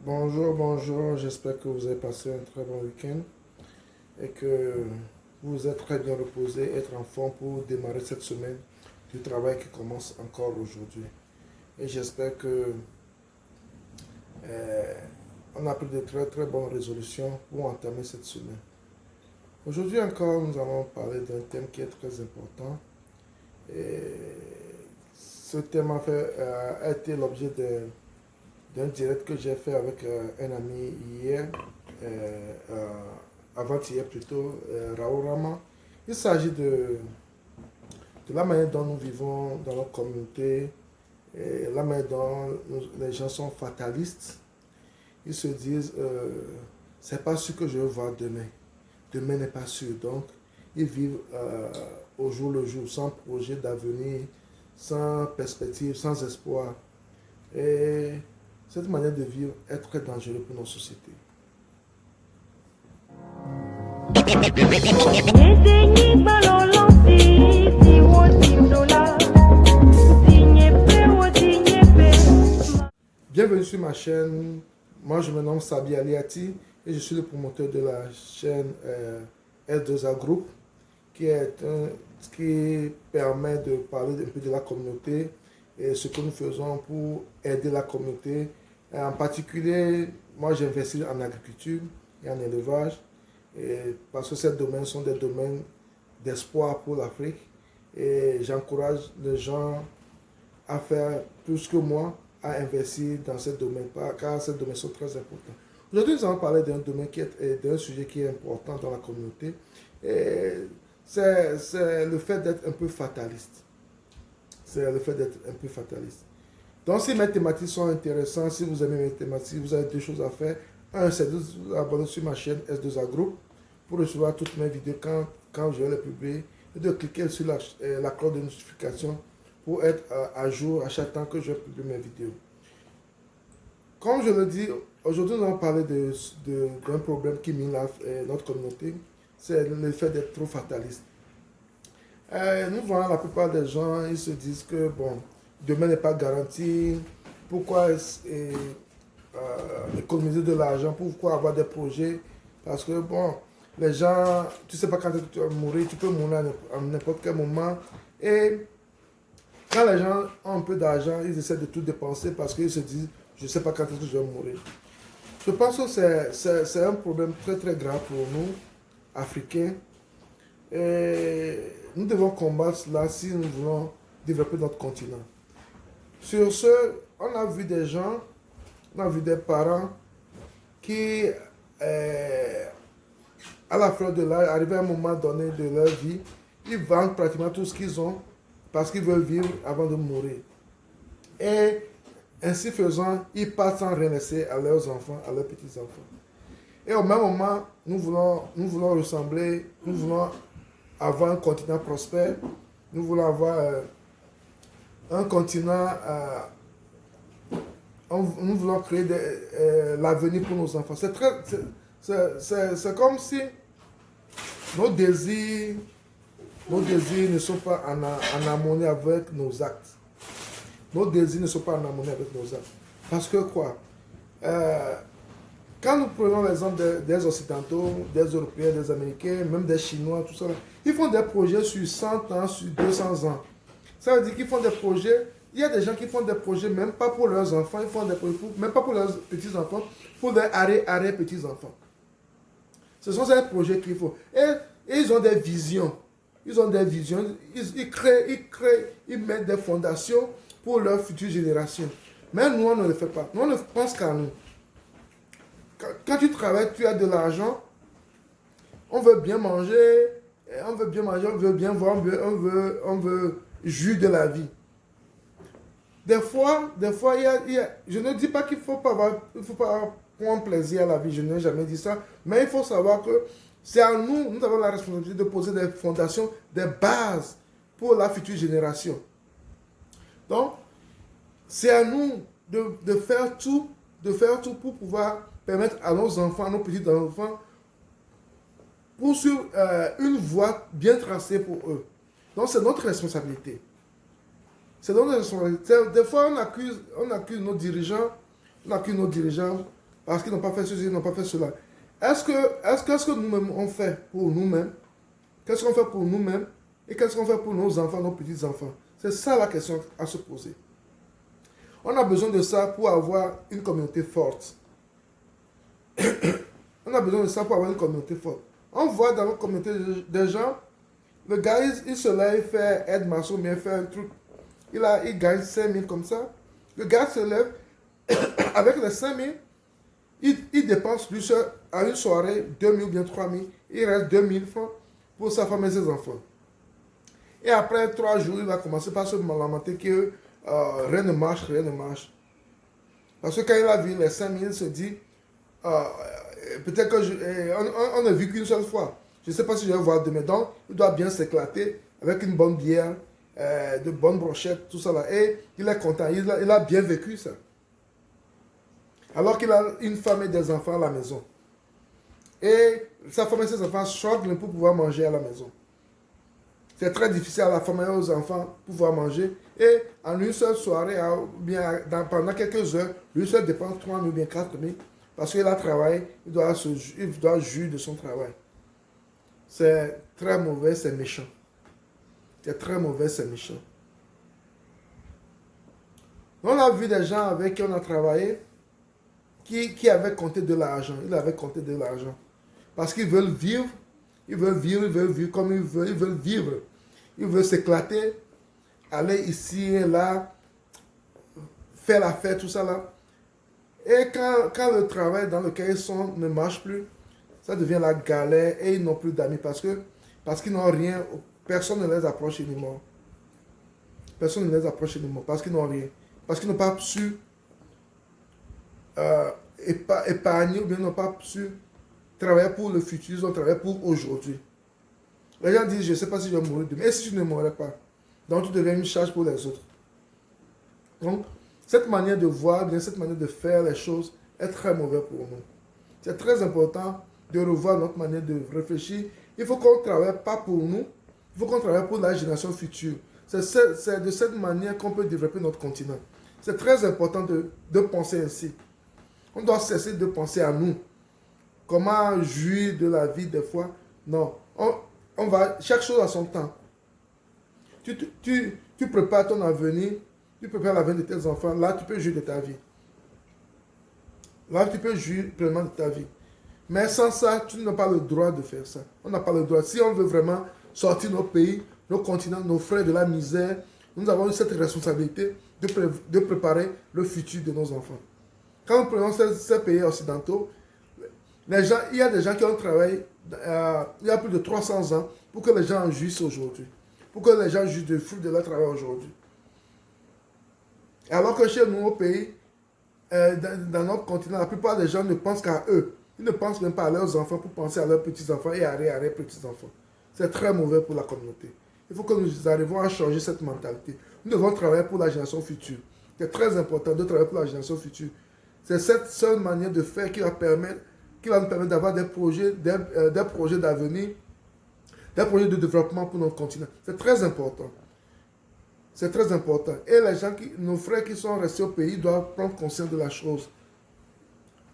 Bonjour, bonjour, j'espère que vous avez passé un très bon week-end et que vous vous êtes très bien reposé, être en forme pour démarrer cette semaine du travail qui commence encore aujourd'hui. Et j'espère que euh, on a pris de très très bonnes résolutions pour entamer cette semaine. Aujourd'hui encore, nous allons parler d'un thème qui est très important. Et ce thème a été l'objet d'un direct que j'ai fait avec un ami hier, avant-hier plutôt, Raoul Rama. Il s'agit de la manière dont nous vivons dans notre communauté, et la manière dont les gens sont fatalistes. Ils se disent, c'est pas sûr que je vais voir demain. Demain n'est pas sûr. Donc, ils vivent au jour le jour, sans projet d'avenir, sans perspective, sans espoir. Et cette manière de vivre est très dangereuse pour nos sociétés. Bienvenue sur ma chaîne. Moi, je me nomme Sabi Aliati et je suis le promoteur de la chaîne S2A Group, qui permet de parler un peu de la communauté et ce que nous faisons pour aider la communauté. En particulier, moi, j'investis en agriculture et en élevage parce que ces domaines sont des domaines d'espoir pour l'Afrique et j'encourage les gens à faire plus que moi, à investir dans ces domaines, car ces domaines sont très importants. Aujourd'hui, nous allons parler d'un sujet qui est important dans la communauté. C'est le fait d'être un peu fataliste. C'est le fait d'être un peu fataliste. Donc, si mes thématiques sont intéressantes, si vous aimez mes thématiques, vous avez deux choses à faire. Un, c'est de vous abonner sur ma chaîne S2A Group pour recevoir toutes mes vidéos quand je vais les publier et de cliquer sur la cloche de notification pour être à jour à chaque temps que je publie mes vidéos. Comme je le dis, aujourd'hui nous allons parler d'un problème qui mine notre communauté, c'est le fait d'être trop fataliste. Nous voyons la plupart des gens, ils se disent que bon, demain n'est pas garanti, pourquoi économiser de l'argent, pourquoi avoir des projets, parce que bon, les gens, tu ne sais pas quand tu vas mourir, tu peux mourir à n'importe quel moment, et quand les gens ont un peu d'argent, ils essaient de tout dépenser parce qu'ils se disent, je ne sais pas quand est-ce que je vais mourir. Je pense que c'est un problème très très grave pour nous, Africains. Et nous devons combattre cela si nous voulons développer notre continent. Sur ce, on a vu des gens, on a vu des parents qui, à la fleur de l'âge, arrivés à un moment donné de leur vie, ils vendent pratiquement tout ce qu'ils ont parce qu'ils veulent vivre avant de mourir. Et ainsi faisant, ils partent sans rien laisser à leurs enfants, à leurs petits-enfants. Et au même moment, nous voulons ressembler, nous voulons avoir un continent prospère, nous voulons avoir un continent, nous voulons créer l'avenir pour nos enfants. C'est comme si nos désirs ne sont pas en harmonie avec nos actes. Nos désirs ne sont pas en harmonie avec nos actes. Parce que quoi? Quand nous prenons l'exemple des Occidentaux, des Européens, des Américains, même des Chinois, tout ça, ils font des projets sur 100 ans, sur 200 ans. Ça veut dire qu'ils font des projets. Il y a des gens qui font des projets même pas pour leurs enfants, ils font des projets même pas pour leurs petits-enfants, pour leurs petits-enfants. Ce sont ces projets qu'il faut. Et ils ont des visions. Ils ont des visions, ils créent, ils mettent des fondations pour leurs futures générations. Mais nous, on ne le fait pas. Nous, on ne pense qu'à nous. Quand tu travailles, tu as de l'argent, on veut bien manger, on veut bien voir, on veut jouir de la vie. Des fois je ne dis pas qu'il ne faut pas prendre plaisir à la vie, je n'ai jamais dit ça, mais il faut savoir que c'est à nous, nous avons la responsabilité de poser des fondations, des bases pour la future génération. Donc, c'est à nous de faire tout pour pouvoir permettre à nos enfants, à nos petits-enfants, poursuivre une voie bien tracée pour eux. Donc, c'est notre responsabilité. C'est notre responsabilité. Des fois, on accuse nos dirigeants parce qu'ils n'ont pas fait ceci, ils n'ont pas fait cela. Est-ce que nous-mêmes on fait pour nous-mêmes? Qu'est-ce qu'on fait pour nous-mêmes? Et qu'est-ce qu'on fait pour nos enfants, nos petits-enfants? C'est ça la question à se poser. On a besoin de ça pour avoir une communauté forte. On a besoin de ça pour avoir une communauté forte. On voit dans notre communauté des gens, le gars, il se lève, il fait aide-maçon, mais il fait un truc. Il gagne 5 000 comme ça. Le gars se lève, avec les 5 000, il dépense lui seul à une soirée 2 000 ou bien 3 000. Il reste 2 000 francs pour sa femme et ses enfants. Et après 3 jours, il va commencer par se lamenter que rien ne marche, rien ne marche. Parce que quand il a vu les 5 000, il se dit, peut-être on ne vit qu'une seule fois. Je ne sais pas si je vais voir demain. Donc, il doit bien s'éclater avec une bonne bière, de bonnes brochettes, tout ça là. Et il est content, il a bien vécu ça. Alors qu'il a une femme et des enfants à la maison. Et sa femme et ses enfants sortent pour pouvoir manger à la maison. C'est très difficile à la femme et aux enfants pour pouvoir manger. Et en une seule soirée, bien pendant quelques heures, lui seul dépense 3 000 ou bien 4 000. Parce qu'il a travaillé, il doit jouir de son travail. C'est très mauvais, c'est méchant. C'est très mauvais, c'est méchant. On a vu des gens avec qui on a travaillé qui avaient compté de l'argent. Ils avaient compté de l'argent. Parce qu'ils veulent vivre, ils veulent vivre comme ils veulent vivre. Ils veulent s'éclater, aller ici et là, faire la fête, tout ça là. Et quand le travail dans lequel ils sont ne marche plus, ça devient la galère et ils n'ont plus d'amis parce qu'ils n'ont rien, personne ne les approche anymore. Personne ne les approche anymore parce qu'ils n'ont rien. Parce qu'ils n'ont pas su épargner ou bien n'ont pas su travailler pour le futur, ils ont travaillé pour aujourd'hui. Les gens disent, je ne sais pas si je vais mourir demain. Et si tu ne mourrais pas? Donc tu deviens une charge pour les autres. Donc, cette manière de voir, bien cette manière de faire les choses est très mauvaise pour nous. C'est très important de revoir notre manière de réfléchir. Il faut qu'on ne travaille pas pour nous, il faut qu'on travaille pour la génération future. C'est de cette manière qu'on peut développer notre continent. C'est très important de penser ainsi. On doit cesser de penser à nous. Comment jouir de la vie des fois? Non. On va, chaque chose a son temps. Tu prépares ton avenir, tu prépares l'avenir de tes enfants. Là, tu peux jouir de ta vie. Là, tu peux jouir pleinement de ta vie. Mais sans ça, tu n'as pas le droit de faire ça. On n'a pas le droit. Si on veut vraiment sortir nos pays, nos continents, nos frères de la misère, nous avons cette responsabilité de préparer le futur de nos enfants. Quand nous prenons ces pays occidentaux, il y a des gens qui ont travaillé il y a plus de 300 ans pour que les gens en jouissent aujourd'hui. Pour que les gens jouissent du fruit de leur travail aujourd'hui. Alors que chez nous, au pays, dans notre continent, la plupart des gens ne pensent qu'à eux. Ils ne pensent même pas à leurs enfants pour penser à leurs petits-enfants et à leurs petits-enfants. C'est très mauvais pour la communauté. Il faut que nous arrivions à changer cette mentalité. Nous devons travailler pour la génération future. C'est très important de travailler pour la génération future. C'est cette seule manière de faire qui va nous permettre d'avoir des projets d'avenir, des projets de développement pour notre continent. C'est très important. C'est très important. Et les gens, nos frères qui sont restés au pays doivent prendre conscience de la chose.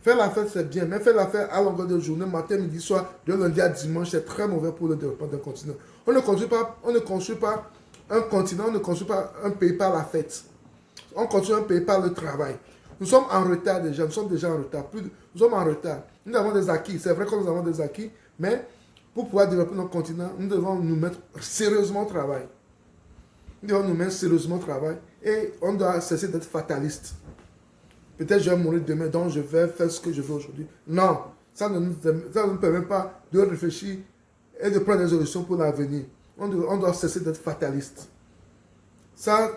Faire la fête, c'est bien, mais faire la fête à longueur de journée, matin, midi, soir, de lundi à dimanche, c'est très mauvais pour le développement d'un continent. On ne construit pas un continent, on ne construit pas un pays par la fête. On construit un pays par le travail. Nous sommes en retard déjà, nous sommes déjà en retard. Nous sommes en retard. Nous avons des acquis, c'est vrai que nous avons des acquis, mais pour pouvoir développer notre continent, nous devons nous mettre sérieusement au travail. Nous devons nous mettre sérieusement au travail et on doit cesser d'être fataliste. Peut-être je vais mourir demain, donc je vais faire ce que je veux aujourd'hui. Non, ça ne nous permet pas de réfléchir et de prendre des solutions pour l'avenir. On doit cesser d'être fataliste. Ça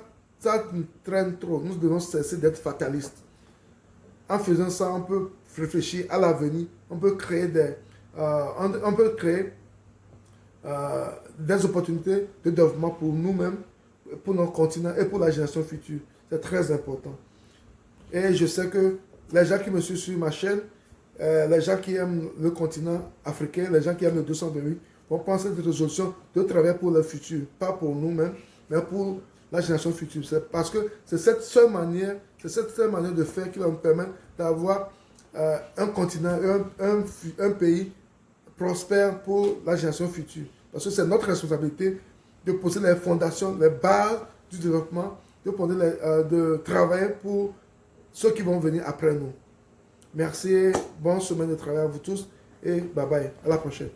nous traîne trop. Nous devons cesser d'être fatalistes. En faisant ça, on peut réfléchir à l'avenir. On peut créer des opportunités de développement pour nous-mêmes, pour notre continent et pour la génération future. C'est très important. Et je sais que les gens qui me suivent sur ma chaîne, les gens qui aiment le continent africain, les gens qui aiment le 228, vont prendre cette résolution de travailler pour le futur. Pas pour nous-mêmes, mais pour la génération future. C'est parce que c'est cette seule manière de faire qui va nous permettre d'avoir un continent, un pays prospère pour la génération future. Parce que c'est notre responsabilité de poser les fondations, les bases du développement, de travailler pour ceux qui vont venir après nous. Merci, bonne semaine de travail à vous tous et bye bye, à la prochaine.